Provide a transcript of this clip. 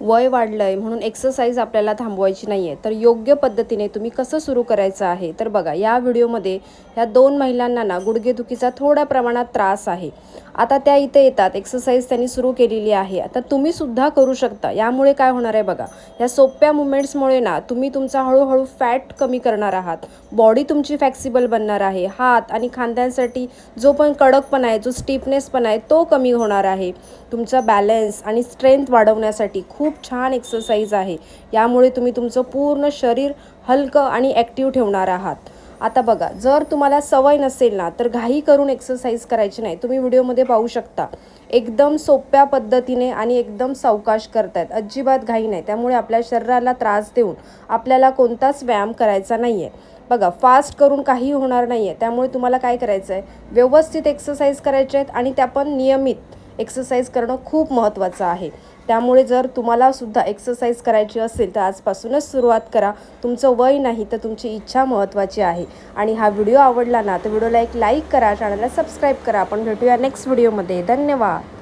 वय वाढलं आहे म्हणून एक्सरसाइज आपल्याला थांबवायची नाही आहे, तर योग्य पद्धतीने तुम्ही कसं सुरू करायचं आहे. तर बघा, या व्हिडिओमध्ये ह्या 2 महिलांना ना गुडघेदुखीचा थोड्या प्रमाणात त्रास आहे. आता त्या इथे येतात, एक्सरसाइज त्यांनी सुरू केलेली आहे. आता तुम्हीसुद्धा करू शकता. यामुळे काय होणार आहे बघा, या सोप्या मुवमेंट्समुळे ना तुम्ही तुमचा हळूहळू फॅट कमी करणार आहात. बॉडी तुमची फ्लेक्सिबल बनणार आहे. हात आणि खांद्यांसाठी जो पण कडकपणा आहे, जो स्टिफनेसपणा आहे, तो कमी होणार आहे. तुमचा बॅलन्स आणि स्ट्रेंथ वाढवण्यासाठी खूप छान एक्सरसाइज आहे. यामुळे तुम्ही तुमचं पूर्ण शरीर हलकं आणि ॲक्टिव्ह ठेवणार आहात. आता बघा, जर तुम्हाला सवय नसेल ना, तर घाई करून एक्सरसाइज करायची नाही. तुम्ही व्हिडिओमध्ये पाहू शकता, एकदम सोप्या पद्धतीने आणि एकदम सावकाश करतायत, अजिबात घाई नाही. त्यामुळे आपल्या शरीराला त्रास देऊन आपल्याला कोणताच व्यायाम करायचा नाही आहे. बघा, फास्ट करून काही होणार नाही आहे. त्यामुळे तुम्हाला काय करायचं आहे, व्यवस्थित एक्सरसाइज करायचे आहेत आणि त्या पण नियमित एक्सरसाइज करणं खूप महत्त्वाचं आहे. त्यामुळे जर तुम्हाला सुद्धा एक्सरसाइज करायची असेल तर आजपासूनच सुरुवात करा. तुमचं वय नाही तर तुमची इच्छा महत्त्वाची आहे. आणि हा व्हिडिओ आवडला ना तर व्हिडिओला एक लाईक करा, चॅनलला सबस्क्राईब करा. आपण भेटूया नेक्स्ट व्हिडिओमध्ये. धन्यवाद.